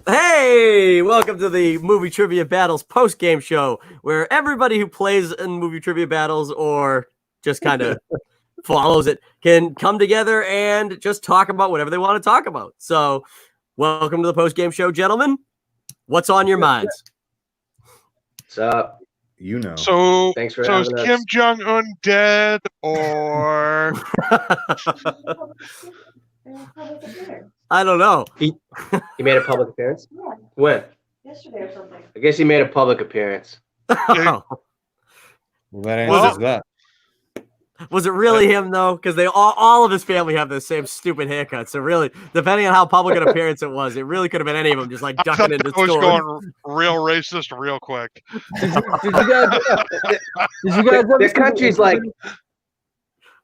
Hey, welcome to the Movie Trivia Battles post-game show, where everybody who plays in movie trivia battles or just kind of follows it can come together and just talk about whatever they want to talk about. So, welcome to the post-game show, gentlemen. What's on your minds? What's up? You know. So, Thanks for so is having us. Kim Jong-un dead or? I don't know. He made a public appearance? Yeah, When? yesterday or something. I guess he made a public appearance. Well, that answers that. Was it really him though? Because they all of his family have the same stupid haircut. So really, depending on how public an appearance it was, it really could have been any of them just like I ducking thought into that was stores. going real racist real quick. Did you guys The country's like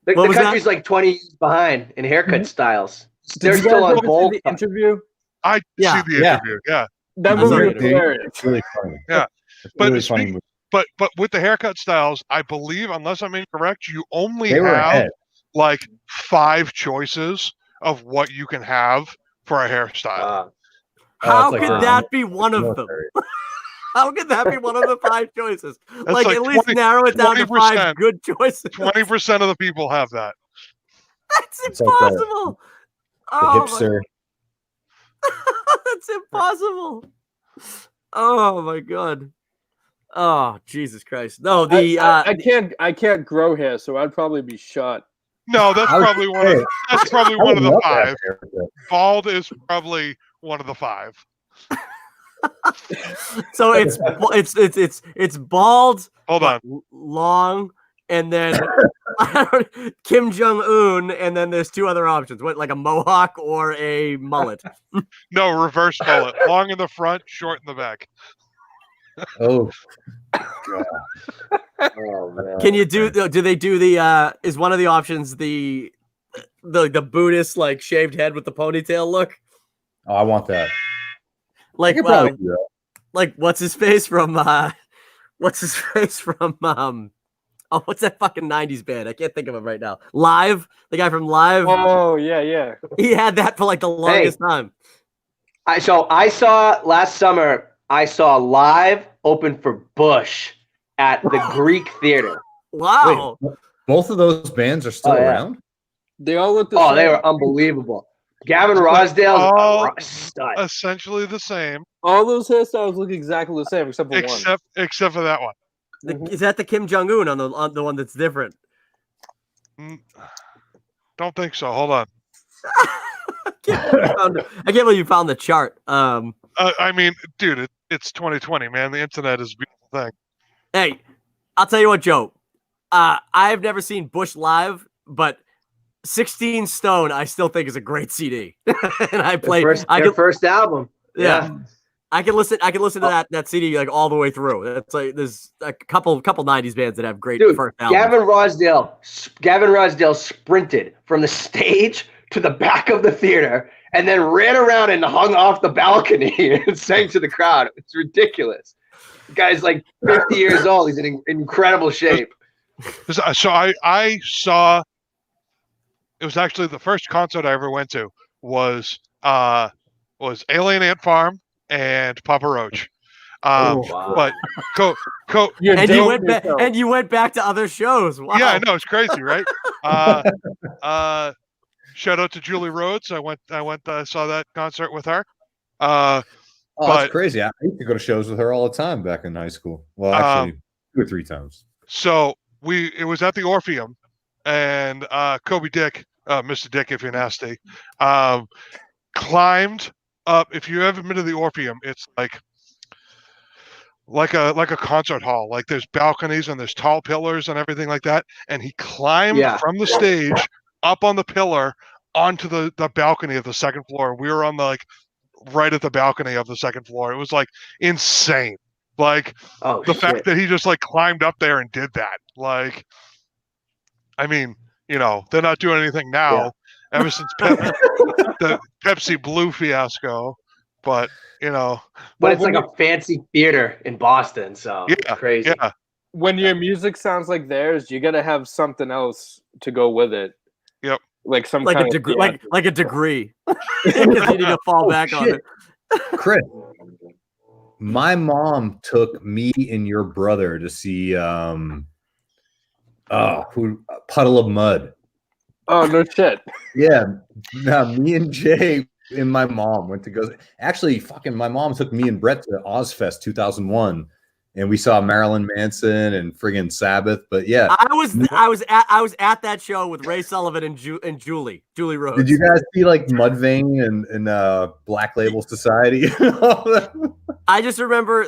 the What was country's like 20 years behind in haircut styles. They're Did you still guys on ever see bold. the interview? I Yeah. see the interview, yeah. That That's movie right, was dude. hilarious. It's really funny. Yeah. It's But really speak- funny movie. But with the haircut styles, I believe, unless I'm incorrect, you only They were have ahead. like 5 choices of what you can have for a hairstyle. How it's like could the that be one of them? military. How could that be one of the 5 choices? Like, like at least 20 narrow it down to 5 20%. good choices. 20% of the people have that. That's It's like the- impossible. The Oh, my- hipster. that's impossible. Oh my god. Oh Jesus Christ. No, the I can't grow hair, so I'd probably be shot. No, that's I was probably one gonna of say, that's probably I one would of the love that 5. haircut. Bald is probably one of the 5. so it's bald, Hold on. long, and then Kim Jong Un, and then there's 2 other options. What, like a mohawk or a mullet? No, reverse mullet. Long in the front, short in the back. Oh, Oh man. Can you do they do the is one of the options the Buddhist like shaved head with the ponytail look? oh, I want that. I Like could probably do that. like what's his face from what's that fucking 90s band? I can't think of him right now. Live, the guy from Live. Oh yeah. He had that for like the longest time. I saw last summer. I saw Live open for Bush at the Greek Theater. Wow. Wait, both of those bands are still Oh, yeah. around? They all look the Oh, same. they were unbelievable. Gavin Rosdale's Oh, a stud. Essentially the same, All those hairstyles look exactly the same except for one. except for that one. Is that the Kim Jong Un on the one that's different? Don't think so. Hold on. I can't believe you found the chart. I mean, dude, it's 2020, man. The internet is a beautiful thing. Hey, I'll tell you what, Joe. I've never seen Bush live, but 16 Stone I still think is a great CD. And I play Their first album. yeah. I can listen to that CD like all the way through. It's like there's a couple 90s bands that have great Dude, first albums. Gavin Rosdale sprinted from the stage to the back of the theater and then ran around and hung off the balcony and sang to the crowd. It's ridiculous. The guy's like 50 years old. He's in incredible shape. So I saw. It was actually the first concert I ever went to was Alien Ant Farm and Papa Roach. Wow. But You're and dating you went back to other shows. Wow. yeah, I know it's crazy, right? Shout out to Julie Rhodes. I went. Saw that concert with her. Oh, But- that's crazy. I used to go to shows with her all the time back in high school. Well, actually, 2 or 3 times. So it was at the Orpheum, and Kobe Dick, Mr. Dick, if you're nasty, climbed up. If you haven't been to the Orpheum, it's like a concert hall. Like there's balconies and there's tall pillars and everything like that. And he climbed from the stage up on the pillar onto the balcony of the second floor. We were on the right at the balcony of the second floor. It was like insane. Like the fact that he just climbed up there and did that. Like, I mean, they're not doing anything now ever since the Pepsi Blue fiasco, but But it's like a fancy theater in Boston, so yeah, crazy. Yeah. When your music sounds like theirs, you gotta have something else to go with it. Yep. Like some like kind a of degree, like a degree. 'Cause you need to fall back on it. Chris, my mom took me and your brother to see Puddle of Mud. Oh no shit. Yeah, me and Jay and my mom went to go. Actually, fucking my mom took me and Brett to Ozfest 2001, and we saw Marilyn Manson and friggin' Sabbath. But yeah, I was at that show with Ray Sullivan and Julie Rhodes. Did you guys see like Mudvayne and Black Label Society? I just remember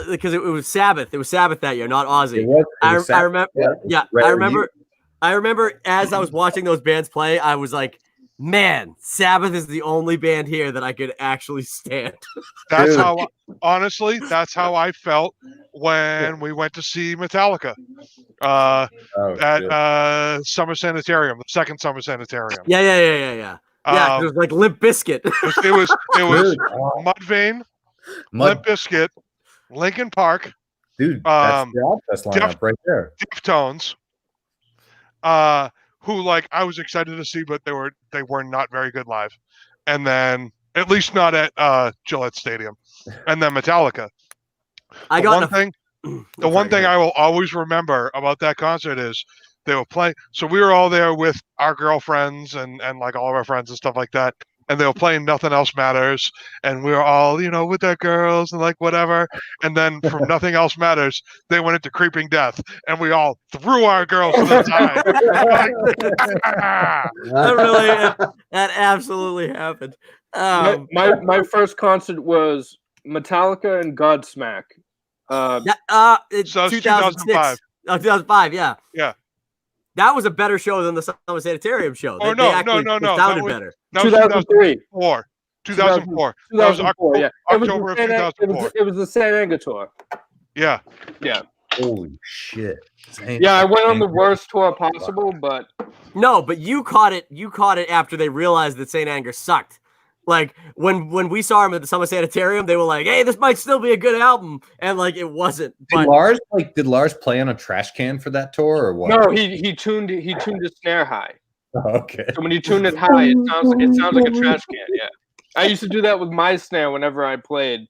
because it was Sabbath. It was Sabbath that year, not Ozzy. I remember. Yeah, I remember as I was watching those bands play, I was like, man, Sabbath is the only band here that I could actually stand. That's how, honestly, that's how I felt when we went to see Metallica at Summer Sanitarium, the second Summer Sanitarium. Yeah. Yeah, it was like Limp Bizkit. It was Mudvayne, Limp Bizkit, Linkin Park, dude. That's the Ozfest lineup right there. Deftones. Who like I was excited to see, but they were not very good live. And then at least not at Gillette Stadium. And then Metallica. The one thing I will always remember about that concert is they were playing. So we were all there with our girlfriends and like all of our friends and stuff like that. And they were playing Nothing Else Matters, and we were all, with our girls and like whatever. And then from Nothing Else Matters, they went into Creeping Death, and we all threw our girls to the side. That absolutely happened. My first concert was Metallica and Godsmack. It's 2005. Oh, 2005, yeah. Yeah. That was a better show than the Summer Sanitarium show. Oh, no. Sounded better. That was 2004. 2004. That was October, yeah. October of 2004. It was the San Anger tour. Yeah. Yeah. Holy shit. Yeah, I went on the worst tour possible, but... No, but you caught it after they realized that St. Anger sucked. Like, when we saw him at the Summer Sanitarium, they were like, hey, this might still be a good album. And, like, it wasn't. Did Lars play on a trash can for that tour or what? No, he tuned his snare high. Oh, okay. So when you tune it high, it sounds like a trash can, yeah. I used to do that with my snare whenever I played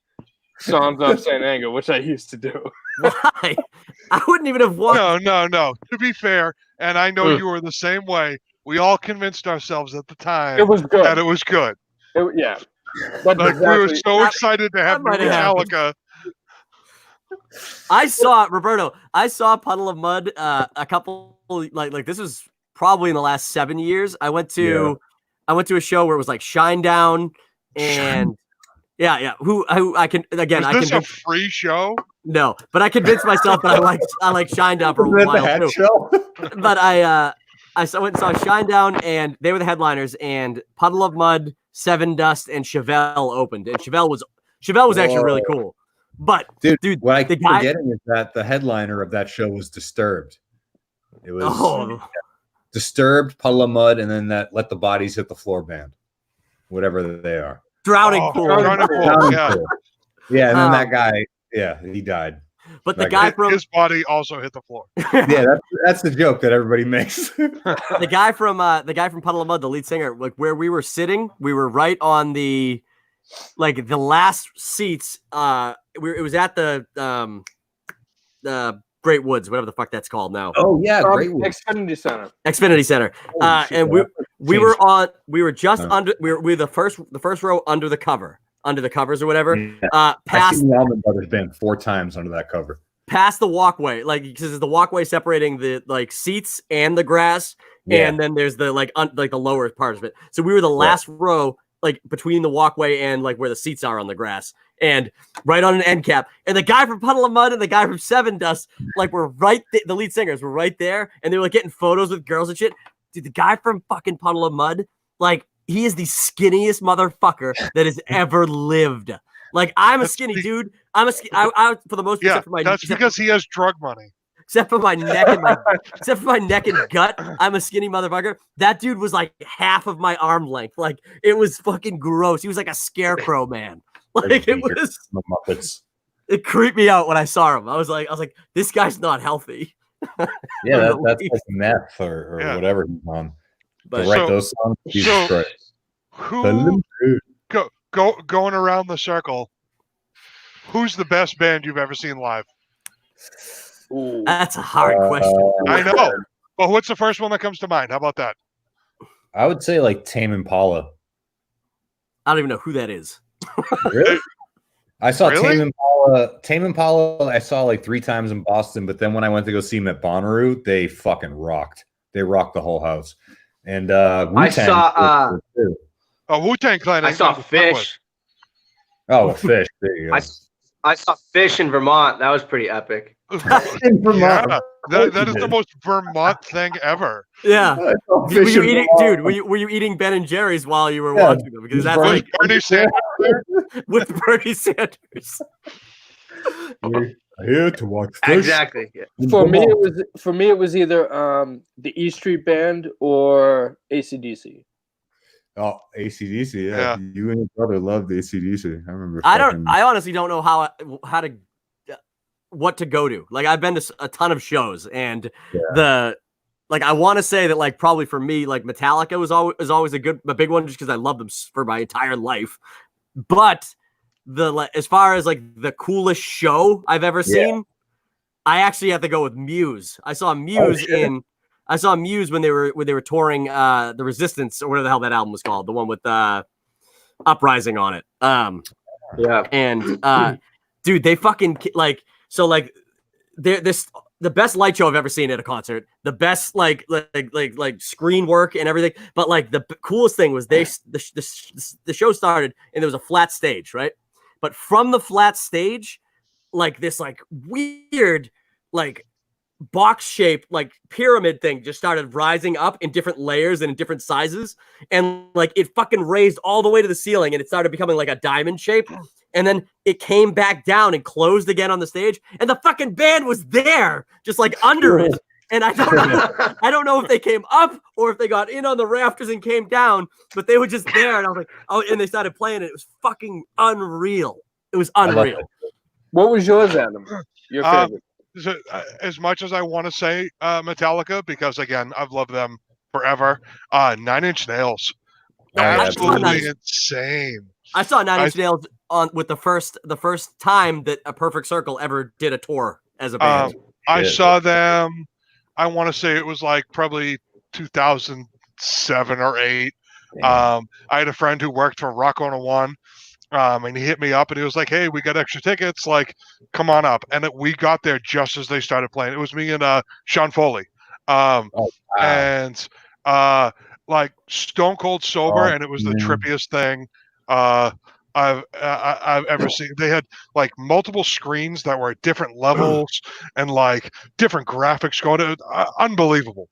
songs off St. Anger, which I used to do. Why? I wouldn't even have wanted... No. To be fair, and I know you were the same way, we all convinced ourselves at the time that it was good. Yeah. Like exactly. We were so excited to have Metallica. I saw Puddle of Mud a couple like this was probably in the last 7 years. I went to a show where it was like Shinedown and who I can again. Was this a free show? No, but I convinced myself that I like Shinedown for a while too. Show? But I went and saw Shinedown and they were the headliners, and Puddle of Mud, Seven Dust, and Chevelle opened, and Chevelle was actually really cool. But dude, what I keep forgetting is that the headliner of that show was Disturbed. It was Disturbed, Puddle of Mud, and then that Let the Bodies Hit the Floor band, whatever they are. Drowning Pool. Yeah. Yeah, and then that guy, he died. But the guy from his body also hit the floor. Yeah, that's the joke that everybody makes. the guy from Puddle of Mud, the lead singer, like where we were sitting, we were right on the last seats. It was at the Great Woods, whatever the fuck that's called now. Oh yeah, Great Woods. Xfinity Center. And we were just under. We were the first row under the cover. Under the covers or whatever. Yeah. I've seen the Allman Brothers band 4 times under that cover. Past the walkway, because there's the walkway separating the seats and the grass, and then there's the the lower part of it. So we were the last row, between the walkway and where the seats are on the grass, and right on an end cap. And the guy from Puddle of Mud and the guy from Seven Dust, were right. The lead singers were right there, and they were getting photos with girls and shit. Dude, the guy from fucking Puddle of Mud, he is the skinniest motherfucker that has ever lived. I'm a skinny dude. I for the most part, that's because he has drug money. Except for my neck and gut, I'm a skinny motherfucker. That dude was half of my arm length. It was fucking gross. He was like a scarecrow, man. It creeped me out when I saw him. I was like, this guy's not healthy. Yeah, that's like meth or whatever he's on. But to write those songs, Jesus Christ. going around the circle. Who's the best band you've ever seen live? Ooh. That's a hard question. I know. But what's the first one that comes to mind? How about that? I would say like Tame Impala. I don't even know who that is. Really? I saw Really? Tame Impala. Tame Impala, I saw like 3 times in Boston, but then when I went to go see them at Bonnaroo, they fucking rocked. They rocked the whole house. And I saw Wu-Tang Clan. I saw Fish. Oh, Fish. There you go. I saw Fish in Vermont. That was pretty epic. In Vermont. Yeah, that is the most Vermont thing ever. Yeah. I saw Were Fish you in eating, Vermont. dude? Were you eating Ben and Jerry's while you were Yeah. watching them? Because that's Bernie- like Bernie Sanders. with Bernie Sanders. We're here to watch Fish. Exactly. Yeah. in For me, Vermont. it was either the E Street Band or AC/DC. Oh, AC/DC, yeah. Yeah. You and your brother loved AC/DC. I remember. I honestly don't know how to what to go to. Like I've been to a ton of shows, and I want to say that like probably for me like Metallica was always a big one just because I loved them for my entire life. But as far as like the coolest show I've ever seen, I actually have to go with Muse. I saw Muse when they were touring the Resistance or whatever the hell that album was called, the one with Uprising on it. Yeah. And dude, they fucking like the best light show I've ever seen at a concert, the best like screen work and everything. But like the coolest thing was the show started and there was a flat stage, right? But from the flat stage, like this like weird like box shaped like pyramid thing just started rising up in different layers and in different sizes, and like it fucking raised all the way to the ceiling and it started becoming like a diamond shape, and then it came back down and closed again on the stage, and the fucking band was there just like under it. And I don't know if they came up or if they got in on the rafters and came down, but they were just there, and I was like, oh, and they started playing it. It was fucking unreal. It was unreal. What was yours, Adam? Your favorite? So, as much as I want to say Metallica, because again, I've loved them forever. 9 Inch Nails, absolutely insane. I saw 9 Inch Nails with the first time that A Perfect Circle ever did a tour as a band. I saw them. I want to say it was like probably 2007 or 8. I had a friend who worked for Rock 101. And he hit me up and he was like, "Hey, we got extra tickets. Like, come on up." And we got there just as they started playing. It was me and Sean Foley, and like stone cold sober, and it was the trippiest thing I've ever seen. They had like multiple screens that were at different levels and like different graphics going to unbelievable.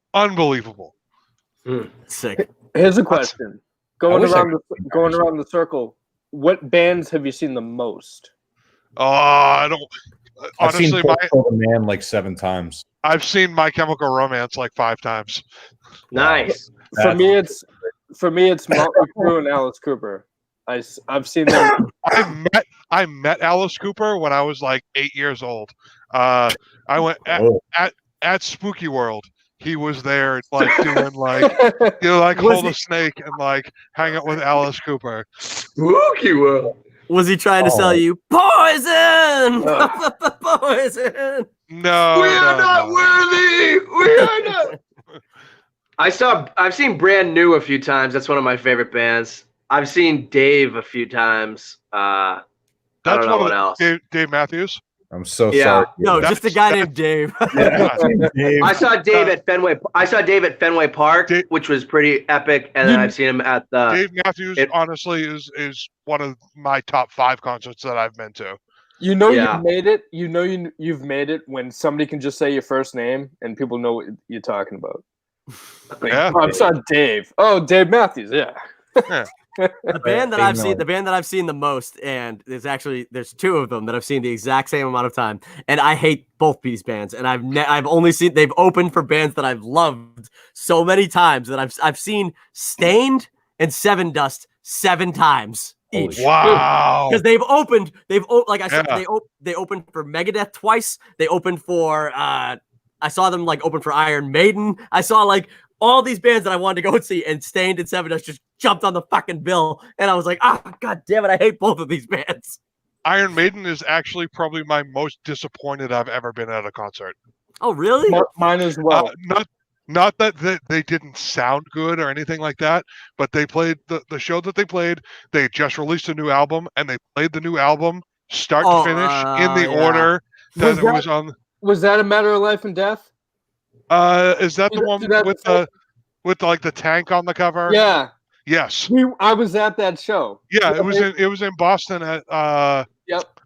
Sick. Here's a question: going around the circle. What bands have you seen the most? I don't. I've Honestly, seen the Man like 7 times. I've seen My Chemical Romance like 5 times. Nice. For me, it's Motley Crue and Alice Cooper. I've seen them. I met Alice Cooper when I was like 8 years old. I went at Spooky World. He was there, like doing like hold a snake and like hang out with Alice Cooper. Spooky World. Was he trying to sell you poison? Poison. No, we are not worthy. We are not. I've seen Brand New a few times. That's one of my favorite bands. I've seen Dave a few times. I don't know what else. Dave Matthews. I'm so sorry. No, just a guy named Dave. I saw Dave at Fenway Park, which was pretty epic, and then I've seen him at the. Dave Matthews, honestly, is one of my top 5 concerts that I've been to. You've made it. You've made it when somebody can just say your first name and people know what you're talking about. Like, I saw Dave. Oh, Dave Matthews. Yeah. The band that I've seen the most, and there's 2 of them that I've seen the exact same amount of time, and I hate both these bands, and I've only seen they've opened for bands that I've loved so many times that I've seen Stained and Seven Dust 7 times each. Wow! Because they opened for Megadeth twice. They opened for I saw them like open for Iron Maiden. I saw like all these bands that I wanted to go and see, and Stained and Seven Dust just jumped on the fucking bill, and I was like, oh god damn it, I hate both of these bands. Iron Maiden is actually probably my most disappointed I've ever been at a concert. Oh really? Mine as well. Not that they didn't sound good or anything like that, but they played the show that they played. They just released a new album, and they played the new album start to finish in the order that it was on. Was that A Matter of Life and Death? Is that the one with the tank on the cover? Yeah. Yes. I was at that show. Yeah, it was in Boston at Yep.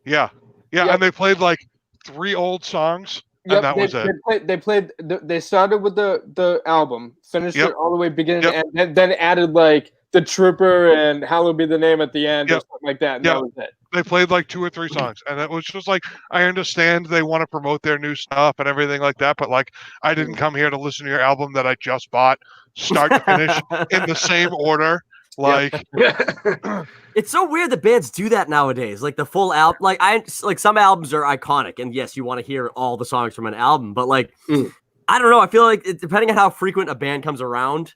Yeah. And they played like 3 old songs. Yep, and that was it. They started with the album, finished it all the way beginning, and then added like the Trooper and Hallowed Be the Name at the end or something like that. And that was it. They played like 2 or 3 songs, and it was just like, I understand they want to promote their new stuff and everything like that, but like, I didn't come here to listen to your album that I just bought, start to finish, in the same order. Like, it's so weird that bands do that nowadays. Like the full album, like some albums are iconic, and yes, you want to hear all the songs from an album, but like, I don't know. I feel like depending on how frequent a band comes around,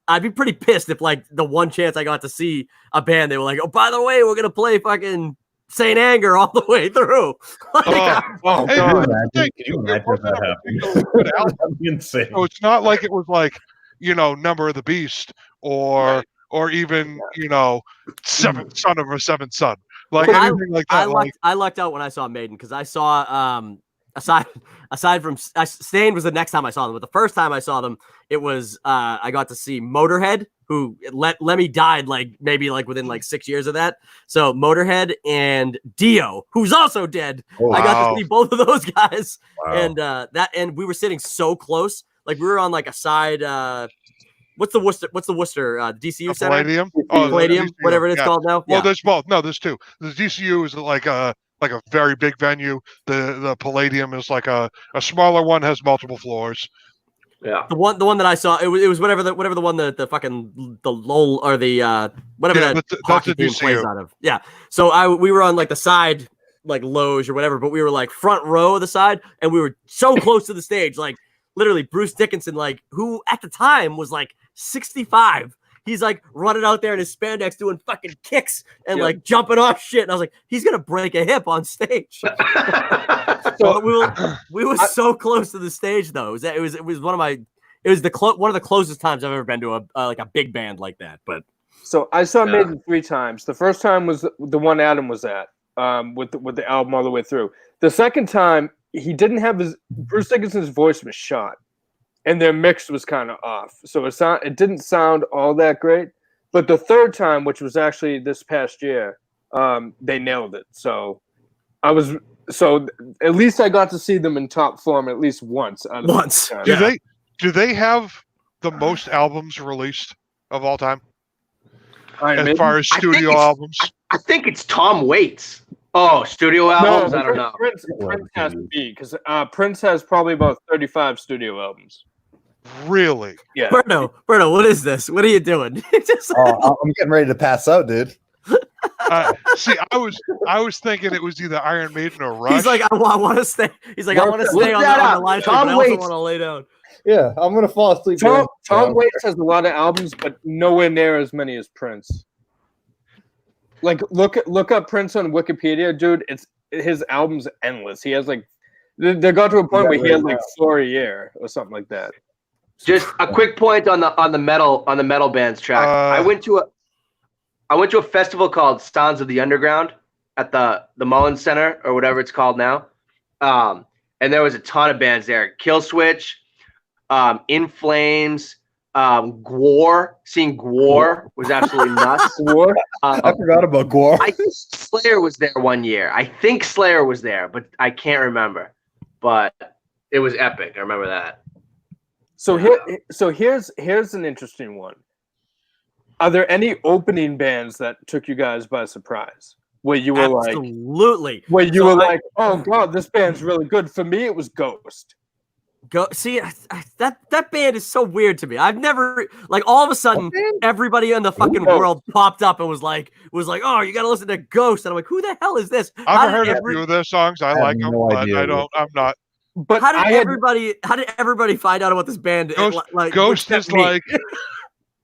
I'd be pretty pissed if like the one chance I got to see a band, they were like, oh, by the way, we're gonna play fucking Saint Anger all the way through. Can you imagine that happened? Insane. So it's not like it was like, Number of the Beast or even, Seventh Son of a Seventh Son. Like anything like that. I lucked out when I saw Maiden because I saw aside from Stained was the next time I saw them, but the first time I saw them, it was I got to see Motorhead, who Lemmy died maybe within 6 years of that. So Motorhead and Dio, who's also dead. Oh, wow. I got to see both of those guys. Wow. And we were sitting so close, like we were on like a side. What's the Worcester? The DCU Center? Palladium. Palladium, whatever it's called now. Well, there's both. No, there's 2. The DCU is like a very big venue. The Palladium is like a smaller one, has multiple floors. Yeah. The one that I saw, it was whatever the one the fucking the LOL or the whatever that hockey team plays out of. Yeah. So we were on like the side, like loge or whatever, but we were like front row of the side, and we were so close to the stage, like literally Bruce Dickinson, like who at the time was like 65. He's like running out there in his spandex doing fucking kicks and like jumping off shit. And I was like, he's gonna break a hip on stage. So we were so close to the stage though. It was one of the closest times I've ever been to a big band like that. But so I saw Maiden 3 times. The first time was the one Adam was at with the album all the way through. The second time he didn't have Bruce Dickinson's voice was shot. And their mix was kind of off. So it didn't sound all that great. But the third time, which was actually this past year, they nailed it. So at least I got to see them in top form at least once. Do they have the most albums released of all time? As far as studio albums? I think it's Tom Waits. Oh, studio albums? I don't know. Prince has to be, because Prince has probably about 35 studio albums. Really? Yeah. Berto, what is this? What are you doing? I'm getting ready to pass out, dude. See, I was thinking it was either Iron Maiden or Rush. He's like, I want to stay. He's like, I want to stay on the live stream, but I also want to lay down. Yeah, I'm gonna fall asleep. Tom Waits has a lot of albums, but nowhere near as many as Prince. Like, look up Prince on Wikipedia, dude. His album's endless. He has they got to a point where he had 4 a year or something like that. Just a quick point on the metal bands track. I went to a festival called Sounds of the Underground at the Mullins Center or whatever it's called now. And there was a ton of bands there. Killswitch, In Flames, Gwar. Seeing Gwar was absolutely nuts. Gwar? I forgot about Gwar. I think Slayer was there one year. I think Slayer was there, but I can't remember. But it was epic. I remember that. So here's an interesting one. Are there any opening bands that took you guys by surprise? Where you were absolutely. Where you were like, oh god, this band's really good. For me, it was Ghost. See, that band is so weird to me. I've never all of a sudden everybody in the fucking world popped up and was like, oh, you gotta listen to Ghost, and I'm like, who the hell is this? I've heard a few of their songs. I like them, but I'm not. But how did everybody find out about this band? Ghost is like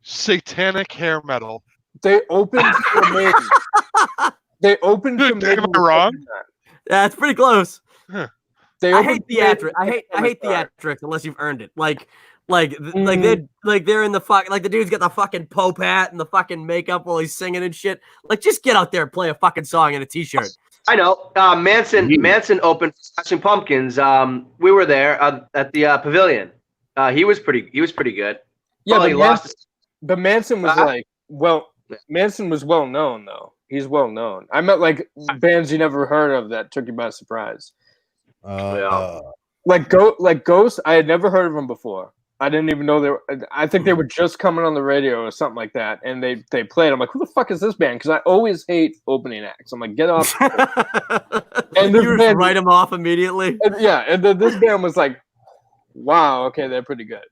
satanic hair metal. They opened for Maiden. They opened for Maiden. Am I wrong? Yeah, it's pretty close. Huh. I hate theatrics. I hate theatrics unless you've earned it. They're in the fuck. Like the dude's got the fucking Pope hat and the fucking makeup while he's singing and shit. Like, just get out there and play a fucking song in a t-shirt. I know. Manson opened Smashing Pumpkins. We were there at the pavilion. He was pretty good. Yeah, but Manson was Manson was well known though. He's well known. I met like bands you never heard of that took you by surprise. Like Ghost, I had never heard of them before. I didn't even know they were. I think they were just coming on the radio or something like that, and they played. I'm like, who the fuck is this band? Because I always hate opening acts. I'm like, get off. And you just write them off immediately. And then this band was like, wow, okay, they're pretty good.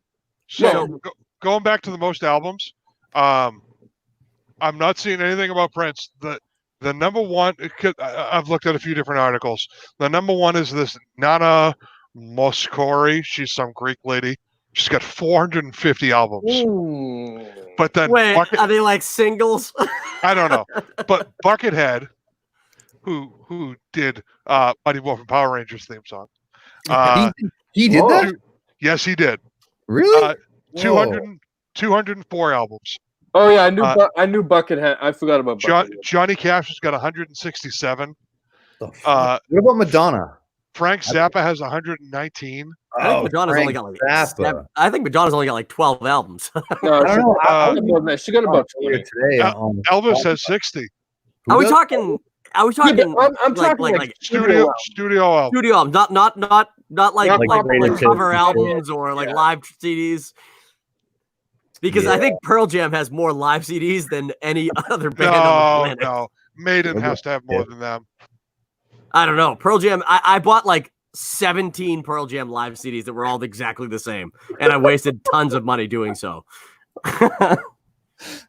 So going back to the most albums, I'm not seeing anything about Prince. The number one, I've looked at a few different articles. The number one is this Nana Mouskouri. She's some Greek lady. She's got 450 albums. Ooh. But then are they like singles? I don't know. But Buckethead, who did Mighty Morphin Power Rangers theme song. He did that? Yes, he did. Really? 204 albums. Oh yeah, I knew Buckethead. I forgot about Buckethead. Johnny Cash has got 167. What about Madonna? Frank Zappa has 119. I think Madonna's only got I think Madonna's only got like 12 albums. No, I don't know. She got about 20 today. Elvis has 60. Are we talking? I'm talking like studio albums. Studio albums, not like cover albums or like live CDs. Because I think Pearl Jam has more live CDs than any other band on the planet. No, Maiden has to have more than them. I don't know. Pearl Jam, I bought like 17 Pearl Jam live CDs that were all exactly the same, and I wasted tons of money doing so.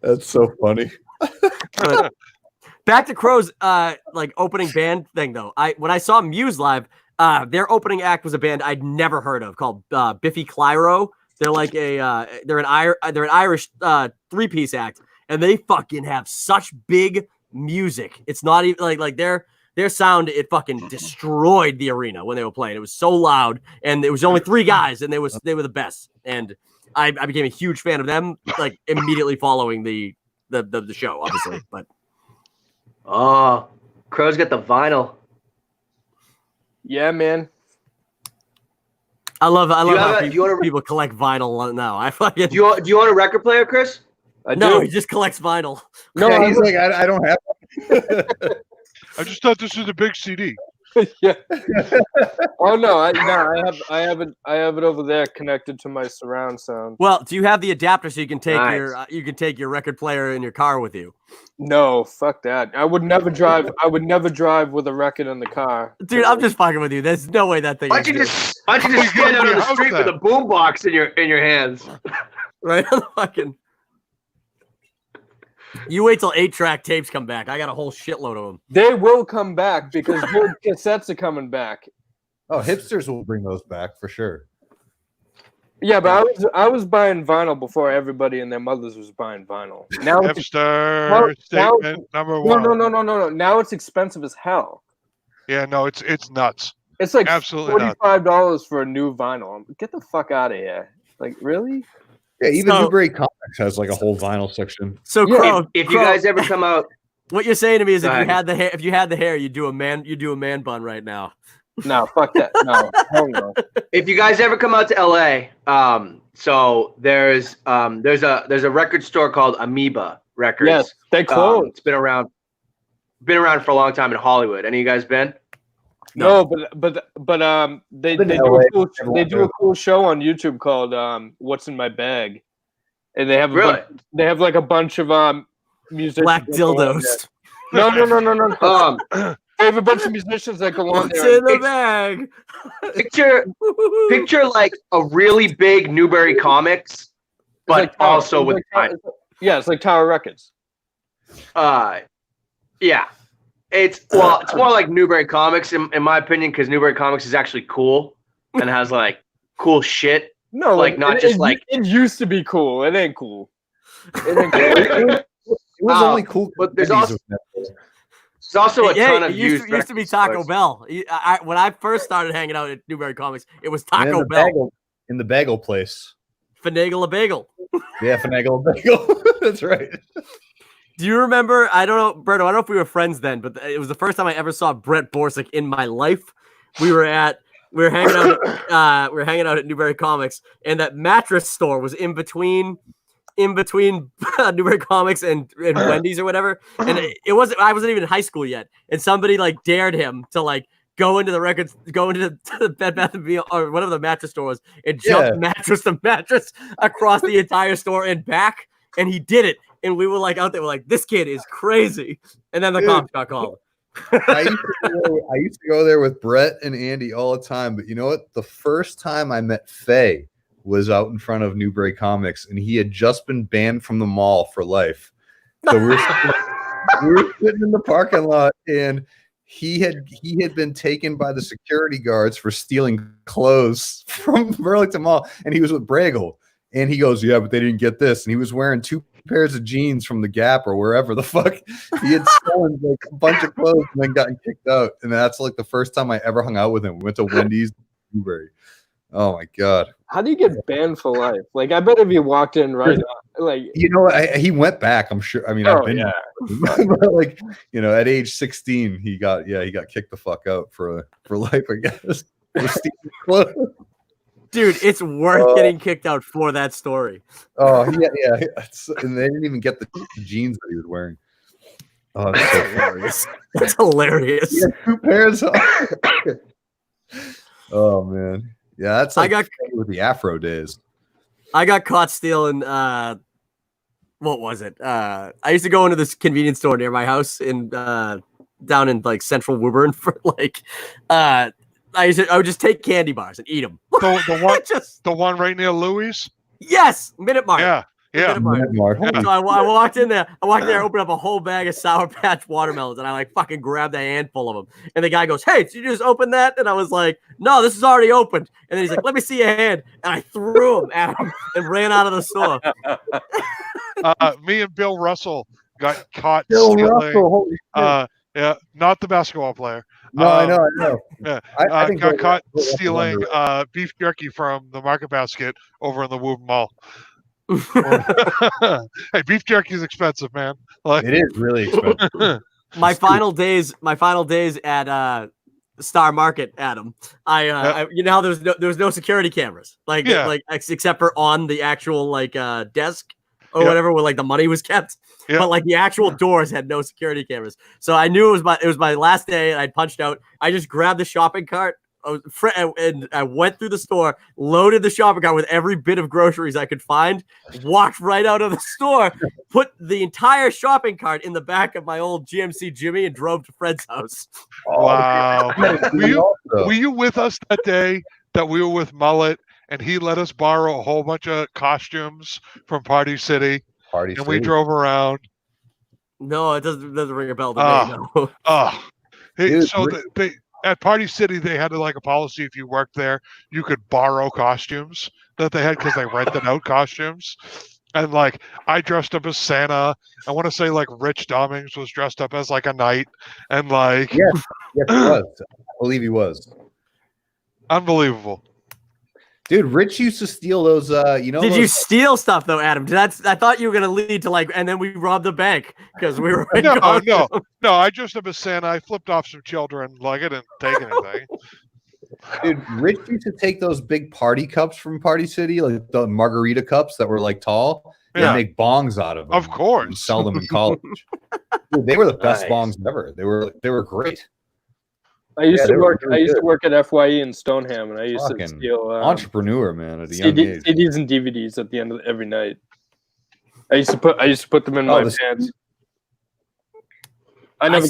That's so funny. Back to Crow's like opening band thing though. When I saw Muse live, their opening act was a band I'd never heard of called Biffy Clyro. They're like they're an Irish 3-piece act, and they fucking have such big music. It's not even like their sound. It fucking destroyed the arena when they were playing. It was so loud, and it was only 3 guys, and they were the best. And I became a huge fan of them, like immediately following the show, obviously. But Crow's got the vinyl. Yeah, man. I love how people collect vinyl now. I fucking do you want a record player, Chris? No, he just collects vinyl. No, yeah, he's like I don't have. I just thought this was a big CD. Yeah. Oh no, I have it over there connected to my surround sound. Well, do you have the adapter so you can take your record player in your car with you? No, fuck that. I would never drive with a record in the car. Dude, I'm just fucking with you. There's no way that thing. Why don't you just stand out on the street with a boombox in your hands? Right on the fucking. You wait till 8-track tapes come back. I got a whole shitload of them. They will come back because good cassettes are coming back. Oh, hipsters will bring those back for sure. Yeah, but I was buying vinyl before everybody and their mothers was buying vinyl. Now hipster statement number 1. No. Now it's expensive as hell. Yeah, no, it's nuts. It's like absolutely $45 for a new vinyl. Get the fuck out of here! Like really? Yeah, even Newbury Comics has like a whole vinyl section. So, Crow, if you guys ever come out, what you're saying to me is if you had the hair, you do a man bun right now. No, fuck that. No, hell no. If you guys ever come out to LA, so there's a record store called Amoeba Records. Yes, they closed. It's been around for a long time in Hollywood. Any of you guys been? No, but they do a cool show on YouTube called "What's in My Bag," and they have like a bunch of musicians. Black dildos. No. They have a bunch of musicians that go on there. What's in the bag? Picture like a really big Newbury Comics, but like also with it's like Tower Records. Yeah. It's more like Newbury Comics in my opinion, because Newbury Comics is actually cool. and has like cool shit. No, like not just like it used to be cool. It ain't cool. It was only cool. But there's also a ton of it used to be Taco Bell. When I first started hanging out at Newbury Comics, it was Taco Bell. In the bagel place. Finagle a bagel. Yeah, finagle a bagel. That's right. Do you remember? I don't know, Berto. I don't know if we were friends then, but it was the first time I ever saw Brett Borsick in my life. We were hanging out at Newbury Comics, and that mattress store was in between Newbury Comics and Wendy's or whatever. And I wasn't even in high school yet, and somebody like dared him to like go into the Bed Bath & Beyond or whatever the mattress store was and jump mattress to mattress across the entire store and back. And he did it. And we were like out there, we're like, this kid is crazy. And then the cops got called. I used to go there with Brett and Andy all the time. But you know what? The first time I met Faye was out in front of Newbury Comics, and he had just been banned from the mall for life. So we were sitting in the parking lot, and he had been taken by the security guards for stealing clothes from Burlington Mall, and he was with Bragel. And he goes, yeah, but they didn't get this. And he was wearing 2 pairs of jeans from the Gap or wherever the fuck. He had stolen like a bunch of clothes and then gotten kicked out. And that's like the first time I ever hung out with him. We went to Wendy's in Newbury. Oh my God. How do you get banned for life? Like, I bet if you walked in right now, like, you know, he went back, I'm sure. I mean, I've been but like, you know, at age 16, he got kicked the fuck out for life, I guess. For stealing clothes. Dude, it's worth getting kicked out for that story. Oh, yeah. And they didn't even get the jeans that he was wearing. Oh, that's so hilarious. That's hilarious. He had 2 pairs on. Oh, man. Yeah, that's like with the Afro days. I got caught stealing, what was it? I used to go into this convenience store near my house down in like central Woburn for like, I would just take candy bars and eat them. The one right near Louis? Yes, Minute Mart. Yeah. Minute Mart. So I walked in there. Opened up a whole bag of Sour Patch watermelons, and I like fucking grabbed a handful of them. And the guy goes, "Hey, did you just open that?" And I was like, "No, this is already opened." And then he's like, "Let me see your hand." And I threw them at him and ran out of the store. Me and Bill Russell got caught stealing. Yeah, not the basketball player. No, I know. Yeah, I got caught stealing beef jerky from the Market Basket over in the Woburn Mall. Hey, beef jerky is expensive, man. Like, it is really expensive. My final days at Star Market, Adam. You know how there was no security cameras, like except for on the actual like desk or whatever where like the money was kept. Yep. But like the actual doors had no security cameras. So I knew it was my last day and I'd punched out. I just grabbed the shopping cart and I went through the store, loaded the shopping cart with every bit of groceries I could find, walked right out of the store, put the entire shopping cart in the back of my old GMC Jimmy and drove to Fred's house. Wow. Were you with us that day that we were with Mullet and he let us borrow a whole bunch of costumes from Party City? We drove around. No, it doesn't ring a bell to me. No. At Party City, they had like a policy: if you worked there, you could borrow costumes that they had because they rented out costumes. And like, I dressed up as Santa. I want to say like Rich Dommings was dressed up as like a knight, and like yes, he was. I believe he was. Unbelievable. Dude, Rich used to steal those. Did you steal stuff though, Adam? I thought you were gonna lead to like, and then we robbed the bank because we were. No. I dressed up as Santa. I flipped off some children. Like, I didn't take anything. Dude, Rich used to take those big party cups from Party City, like the margarita cups that were like tall, and make bongs out of them. Of course, and sell them in college. Dude, they were the best bongs ever. They were great. I used to work at FYE in Stoneham, and I used to steal entrepreneur, man, at a young age. CDs and DVDs at the end of every night. I used to put them in my pants. I never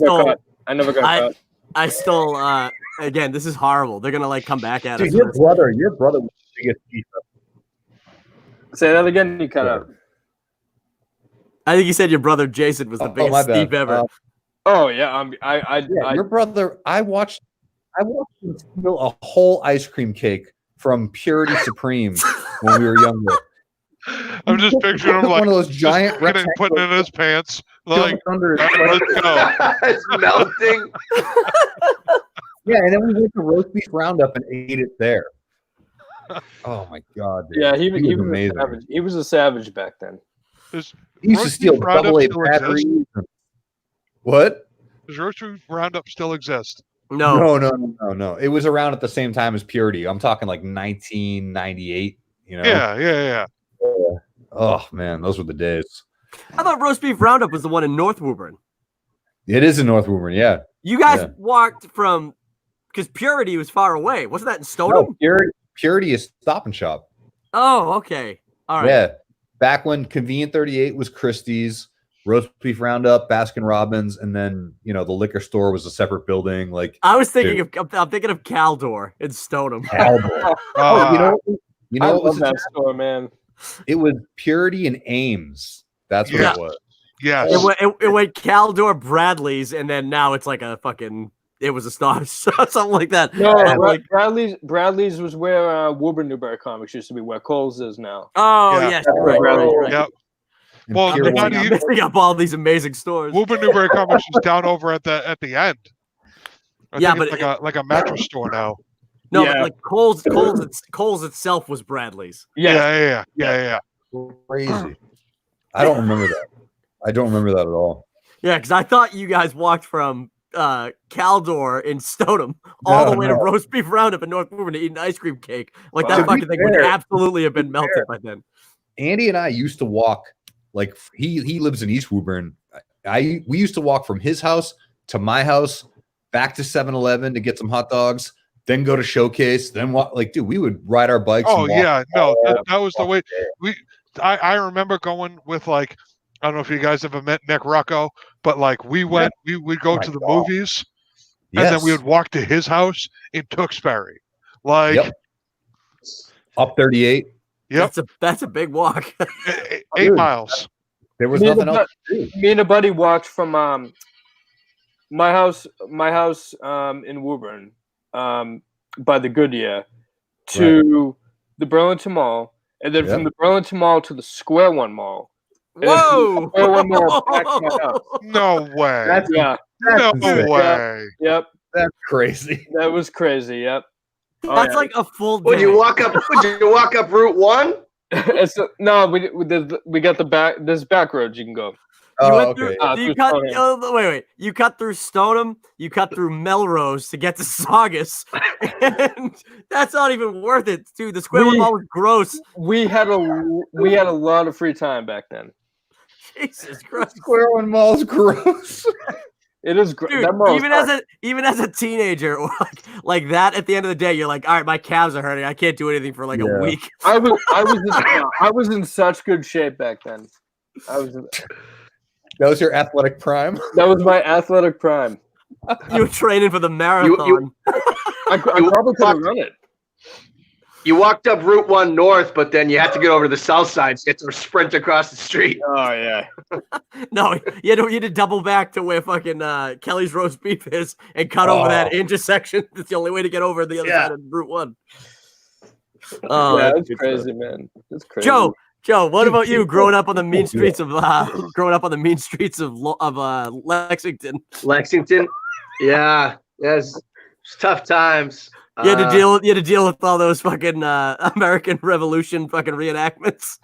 got caught. I stole. Again, this is horrible. They're gonna like come back at us. Your brother was the biggest thief. Say that again. You cut out. I think you said your brother Jason was the biggest thief ever. Oh yeah, your brother. I watched I watched him steal a whole ice cream cake from Purity Supreme when we were younger. I'm just picturing him like one of those giant putting it in his pants. Like, under his let's go. It's melting. Yeah, and then we went to roast beef roundup and ate it there. Oh my god! Dude. Yeah, he was amazing. a savage. He was a savage back then. He used to steal AA batteries. What? Does roast beef roundup still exist? No. It was around at the same time as Purity. I'm talking like 1998. You know? Yeah. Oh man, those were the days. I thought roast beef roundup was the one in North Woburn. It is in North Woburn, yeah. You guys walked from because Purity was far away. Wasn't that in Stoneham? No, Purity is Stop and Shop. Oh, okay. All right. Yeah. Back when Convenient 38 was Christie's, roast beef roundup, Baskin Robbins, and then the liquor store was a separate building. Like I was thinking I'm thinking of Caldor in Stoneham. Caldor. You know what was that store, man? It was Purity and Ames. That's what it was. Yeah. It went Caldor, Bradley's, and then now it's like a fucking. It was a star, something like that. No, like Bradley's was where Woburn Newberry Comics used to be, where Coles is now. Oh yes, right. Yep. Well, mixing up all these amazing stores. Woburn Newberry Comics is down over at the end. I think it's like a mattress store now. No, but like Coles itself was Bradley's. Yeah. Crazy. I don't remember that. I don't remember that at all. Yeah, because I thought you guys walked from Caldor in Stoneham all the way to roast beef roundup in North Woburn to eat an ice cream cake. Like that fucking thing would absolutely have been melted by then. Andy and I used to walk. Like he lives in East Woburn. We used to walk from his house to my house, back to 7-Eleven to get some hot dogs, then go to Showcase, then walk. Like, dude, we would ride our bikes. Oh yeah, no, that was the way. I remember going with like. I don't know if you guys ever met Nick Rucco, but like we would go to the movies and then we would walk to his house in Tewksbury. Like up 38. Yep. That's a big walk. 8 miles. There was nothing else to do. Me and a buddy walked from my house in Woburn by the Goodyear to the Burlington Mall, and then from the Burlington Mall to the Square One Mall. Whoa! No way. No way. Yep. That's crazy. That was crazy. Yep. That's like a full day. Would you walk up Route 1? We got the back. There's back roads you can go. Wait. You cut through Stoneham. You cut through Melrose to get to Saugus, and that's not even worth it, dude. The Square One Mall was gross. We had a lot of free time back then. Jesus Christ, Square One Mall is gross. It is great. Even as a teenager, like that. At the end of the day, you're like, all right, my calves are hurting. I can't do anything for like a week. I was in such good shape back then. That was your athletic prime. That was my athletic prime. You were training for the marathon. I probably could have run it. You walked up Route 1 north, but then you had to get over to the south side so you had to sprint across the street. Oh, yeah. No, you had to double back to where fucking Kelly's roast beef is and cut over that intersection. That's the only way to get over the other side of Route 1 Oh, yeah, that's crazy, man. That's crazy. Joe, what about you? Growing up on the mean streets of Lexington. Lexington, yeah, it's tough times. You had to deal with all those fucking American Revolution fucking reenactments.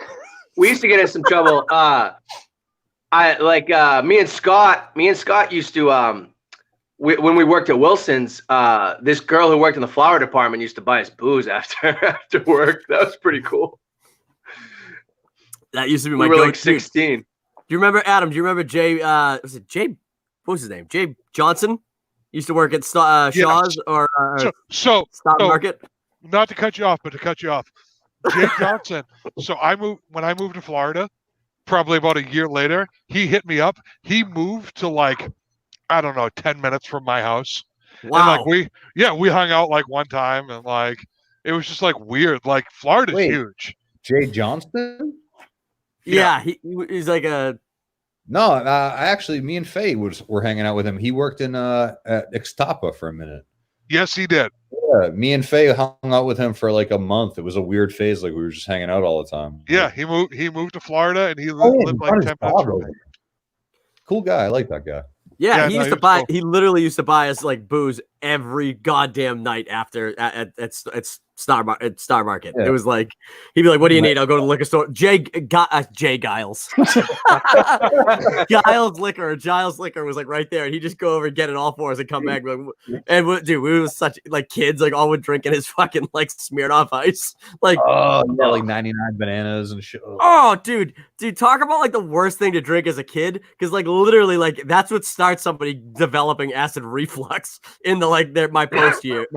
We used to get in some trouble. Me and Scott used to when we worked at Wilson's. This girl who worked in the flower department used to buy us booze after work. That was pretty cool. That used to be my We were like 16. Do you remember, Adam? Do you remember Jay? Was it Jay? What was his name? Jay Johnson? Used to work at Shaw's or Stock Market. Not to cut you off, but to cut you off. Jay Johnson. So when I moved to Florida, probably about a year later, he hit me up. He moved to like, I don't know, 10 minutes from my house. Wow. And like we hung out like one time and like it was just like weird. Like Florida's huge. Jay Johnston? Yeah, he's like a. No, actually, me and Faye were hanging out with him. He worked in at Ixtapa for a minute. Yes, he did. Yeah, me and Faye hung out with him for like a month. It was a weird phase, like we were just hanging out all the time. Yeah, he moved to Florida, and he lived like 10 minutes from me. Cool guy. I like that guy. Yeah, he used to buy. Cool. He literally used to buy us like booze every goddamn night after at Star Market. Yeah. It was like he'd be like, "What do you need?" I'll go to the liquor store. Jay Giles, Giles Liquor was like right there, and he'd just go over and get it all for us and come back. And dude, we were such like kids, like all would drinking his fucking like Smirnoff Ice, like like 99 bananas and shit. Oh, dude, talk about like the worst thing to drink as a kid, because like literally like that's what starts somebody developing acid reflux in the like my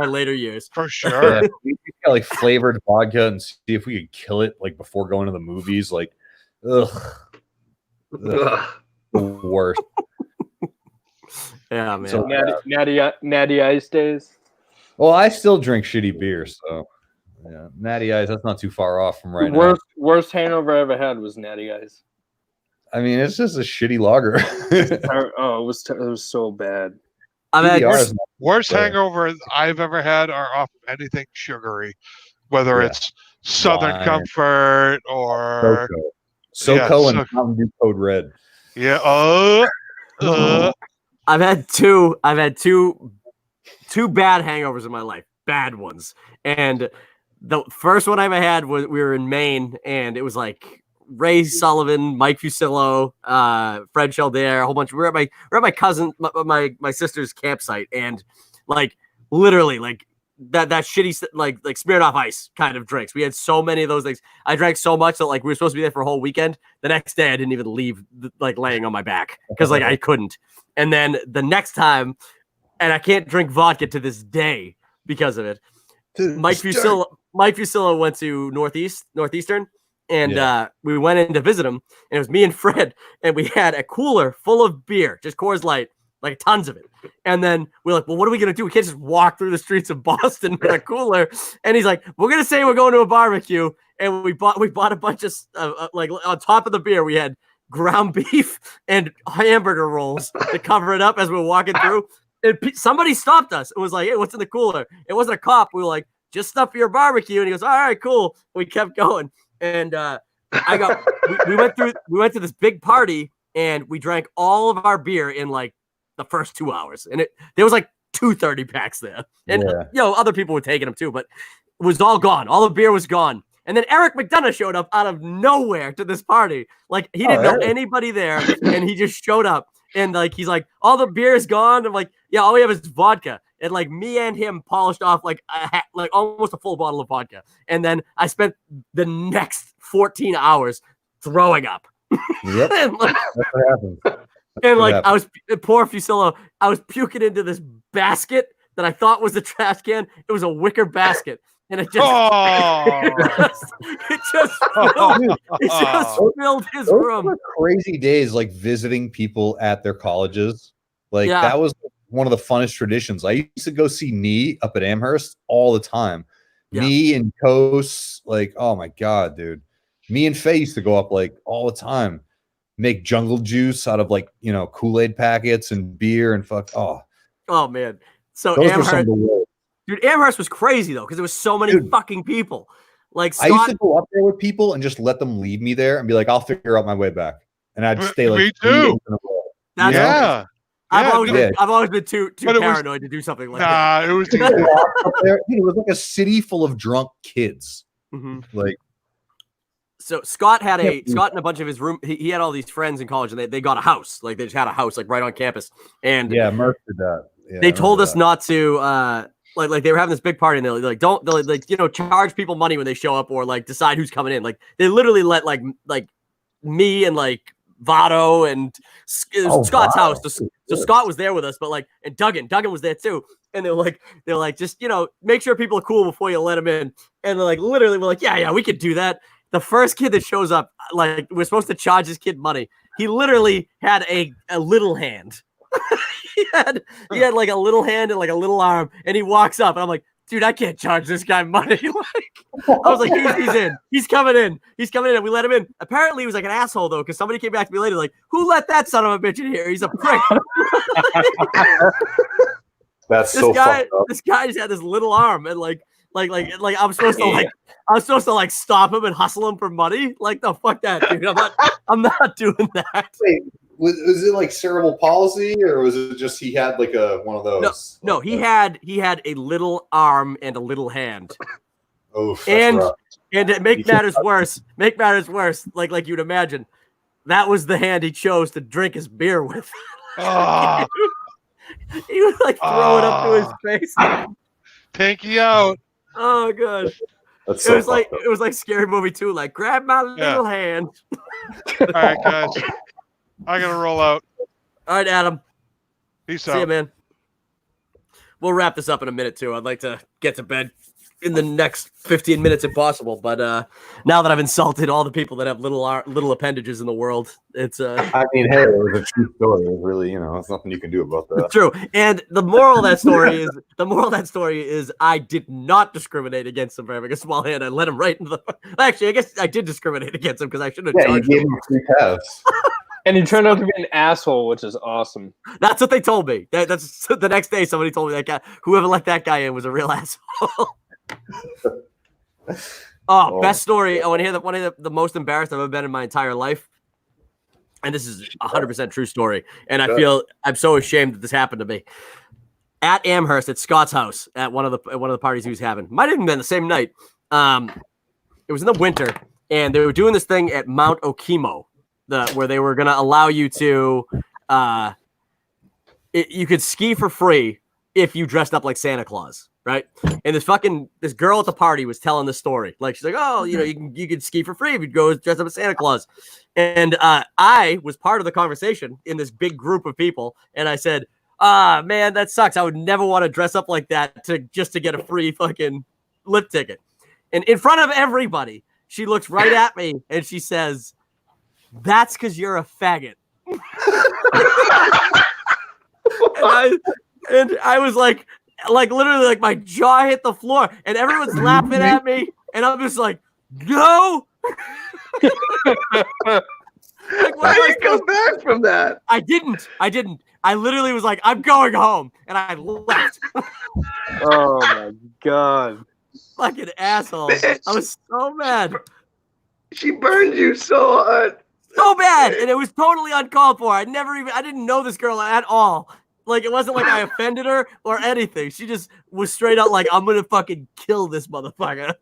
later years. For sure. Yeah. We got like flavored vodka and see if we could kill it like before going to the movies. Like, ugh. The worst. Yeah, man. So, natty Ice days. Well, I still drink shitty beer, so yeah, Natty Ice. That's not too far off from right now. Worst hangover I ever had was Natty Ice. I mean, it's just a shitty lager. It was so bad. I've had worst hangovers I've ever had are off anything sugary, whether it's Southern Comfort or SoCo and Mountain Dew Code Red. Yeah. I've had two bad hangovers in my life, bad ones, and the first one I ever had was we were in Maine, and it was like Ray Sullivan, Mike Fusillo, Fred Sheldare, a whole bunch. We're at my cousin, my sister's campsite, and like literally like that shitty like Smirnoff Ice kind of drinks. We had so many of those things. I drank so much that like we were supposed to be there for a whole weekend. The next day, I didn't even leave like laying on my back because like I couldn't. And then the next time, and I can't drink vodka to this day because of it. Mike Fusillo went to Northeastern. And we went in to visit him, and it was me and Fred, and we had a cooler full of beer, just Coors Light, like tons of it. And then we're like, well, what are we going to do? We can't just walk through the streets of Boston with a cooler. And he's like, we're going to say we're going to a barbecue. And we bought a bunch of, like on top of the beer, we had ground beef and hamburger rolls to cover it up as we were walking through. And somebody stopped us. It was like, hey, what's in the cooler? It wasn't a cop. We were like, just stuff for your barbecue. And he goes, all right, cool. We kept going. And we went to this big party, and we drank all of our beer in like the first 2 hours, and there was like 2 30-packs there, and other people were taking them too, but it was all gone. All the beer was gone. And then Eric McDonough showed up out of nowhere to this party. Like he didn't know anybody there, and he just showed up. And like he's like, all the beer is gone. I'm like, yeah, all we have is vodka. And like me and him polished off like almost a full bottle of vodka. And then I spent the next 14 hours throwing up. Yep. And like, that's what happens. I was poor Fusillo. I was puking into this basket that I thought was a trash can. It was a wicker basket. And it just filled his room. Those were crazy days, like visiting people at their colleges. Like that was one of the funnest traditions. I used to go see Nee up at Amherst all the time. Yeah. Nee and Coase, like, oh my god, dude. Me and Faye used to go up like all the time, make jungle juice out of like Kool-Aid packets and beer and oh man. So Amherst. Dude, Amherst was crazy though because there was so many fucking people. Like Scott, I used to go up there with people and just let them leave me there and be like, "I'll figure out my way back," and I'd stay like. Me too. I've always been too paranoid to do something like that. It was. Up there, it was like a city full of drunk kids. Mm-hmm. Like, so Scott and a bunch of his room. He had all these friends in college, and they got a house. Like they just had a house like right on campus. And Merck did that. Yeah, they told us not to. Like they were having this big party, and they're like, don't charge people money when they show up, or like decide who's coming in. Like they literally let like me and like Votto and Scott's house. So Scott was there with us, but like and Duggan was there too. And they're like just make sure people are cool before you let them in. And they're like literally we're like yeah we could do that. The first kid that shows up, like we're supposed to charge this kid money. He literally had a little hand. he had like a little hand and like a little arm, and he walks up, and I'm like, dude, I can't charge this guy money. I was like, he's in. He's coming in, and we let him in. Apparently, he was like an asshole though, because somebody came back to me later, like, who let that son of a bitch in here? He's a prick. That's This so guy, fucked up. this guy just had this little arm, and like I'm supposed to stop him and hustle him for money. Like the fuck that, dude. I'm not doing that. Wait, was it like cerebral palsy, or was it just he had like one of those? No, he had a little arm and a little hand. Oh, that's and rough. and to make matters worse, like you'd imagine, that was the hand he chose to drink his beer with. Oh, He would like throw it up to his face. take you out. Oh god. That's It so was like fucked up. it was like Scary Movie 2, like grab my little hand. All right, guys. I gotta roll out. All right, Adam. Peace See you, out. man. We'll wrap this up in a minute too. I'd like to get to bed in the next 15 minutes if possible. But now that I've insulted all the people that have little appendages in the world, it's I mean, hey, it was a true story. It was really, there's nothing you can do about that. true. And the moral of that story is I did not discriminate against him for having a small hand. I let him right into the. Actually, I guess I did discriminate against him because I shouldn't have Yeah, you charged gave him. him free pass. And he turned out to be an asshole, which is awesome. That's what they told me. That's the next day. Somebody told me that guy, whoever let that guy in, was a real asshole. Best story. I want to hear one of the most embarrassed I've ever been in my entire life. And this is 100% true story. And I feel I'm so ashamed that this happened to me. At Amherst, at Scott's house, at one of the parties he was having. Might have even been the same night. It was in the winter, and they were doing this thing at Mount Okemo, where they were going to allow you to, you could ski for free if you dressed up like Santa Claus, right? And this girl at the party was telling the story. Like, she's like, oh, you could ski for free if you'd go dress up as Santa Claus. And I was part of the conversation in this big group of people, and I said, man, that sucks. I would never want to dress up like that just to get a free fucking lift ticket. And in front of everybody, she looks right at me and she says, that's because you're a faggot. and I was like literally like my jaw hit the floor and everyone's laughing at me. And I'm just like, no. Like, why did you come back from that? I didn't. I literally was like, I'm going home. And I left. Oh my God. Like an asshole. Bitch. I was so mad. She burned you so hard. So bad. And it was totally uncalled for. I didn't know this girl at all. Like, it wasn't like I offended her or anything. She just was straight out like, I'm going to fucking kill this motherfucker.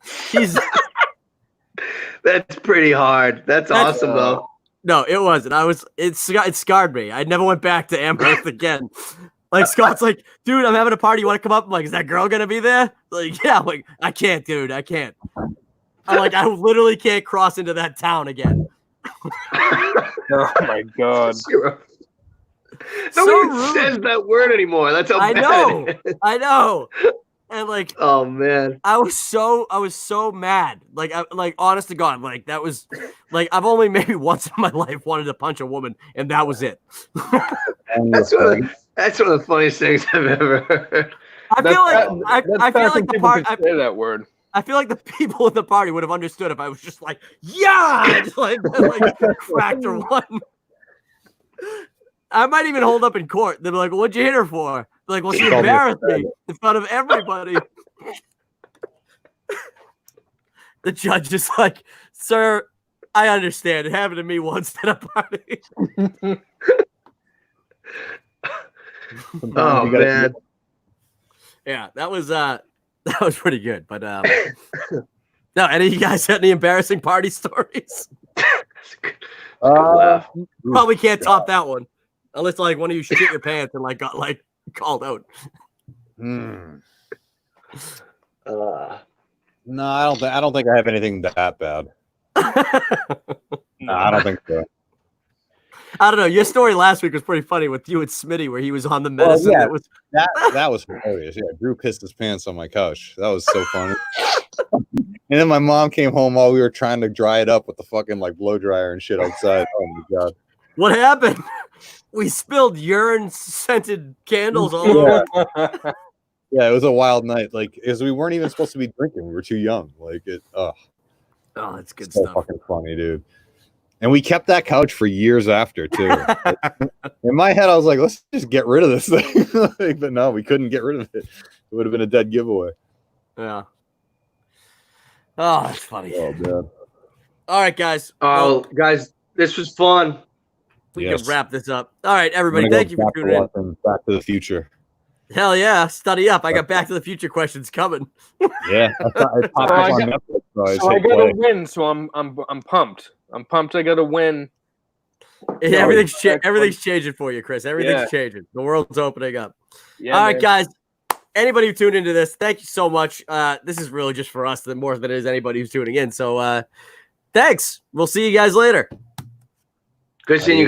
That's pretty hard. That's awesome, though. No, it wasn't. It scarred me. I never went back to Amherst again. Like, Scott's like, dude, I'm having a party. You want to come up? I'm like, is that girl going to be there? Like, yeah. I'm like, I can't, dude. I can't. I'm like, I literally can't cross into that town again. Oh, my God. Nobody says that word anymore. That's how bad it is. I know. And like, oh man, I was so mad. Like, honest to God, like that was like I've only maybe once in my life wanted to punch a woman, and that was it. That's one of the funniest things I've ever heard. I feel like the part. Say that word. I feel like the people in the party would have understood if I was just like, yeah, just like cracked her one. I might even hold up in court. They'd be like, what'd you hit her for? They're like, well, she embarrassed me in front of everybody. The judge is like, sir, I understand. It happened to me once at a party. Oh, man. Yeah, that was pretty good. But no, any of you guys had any embarrassing party stories? Probably can't top that one. Unless like one of you shit your pants and like got like called out. No, I don't think I have anything that bad. No, I don't think so. I don't know. Your story last week was pretty funny with you and Smitty, where he was on the medicine. Well, yeah, that was hilarious. Yeah, Drew pissed his pants on my couch. That was so funny. And then my mom came home while we were trying to dry it up with the fucking like blow dryer and shit outside. Oh my God. What happened? We spilled urine-scented candles all over. Yeah, it was a wild night. Like, because we weren't even supposed to be drinking. We were too young. Like it. Oh, that's good so stuff. fucking funny, dude. And we kept that couch for years after, too. In my head, I was like, let's just get rid of this thing. But no, we couldn't get rid of it. It would have been a dead giveaway. Yeah. Oh, that's funny. Oh, man. All right, guys. Oh, guys, this was fun. We can wrap this up. All right, everybody. Thank you for tuning in. Back to the Future. Hell yeah. Study up. I got Back to the Future questions coming. Yeah. I got to win, so I'm pumped. I'm pumped I got to win. Everything's changing for you, Chris. Everything's changing. The world's opening up. Yeah, all right, guys. Anybody who tuned into this, thank you so much. This is really just for us more than it is anybody who's tuning in. So thanks. We'll see you guys later. Good seeing you guys.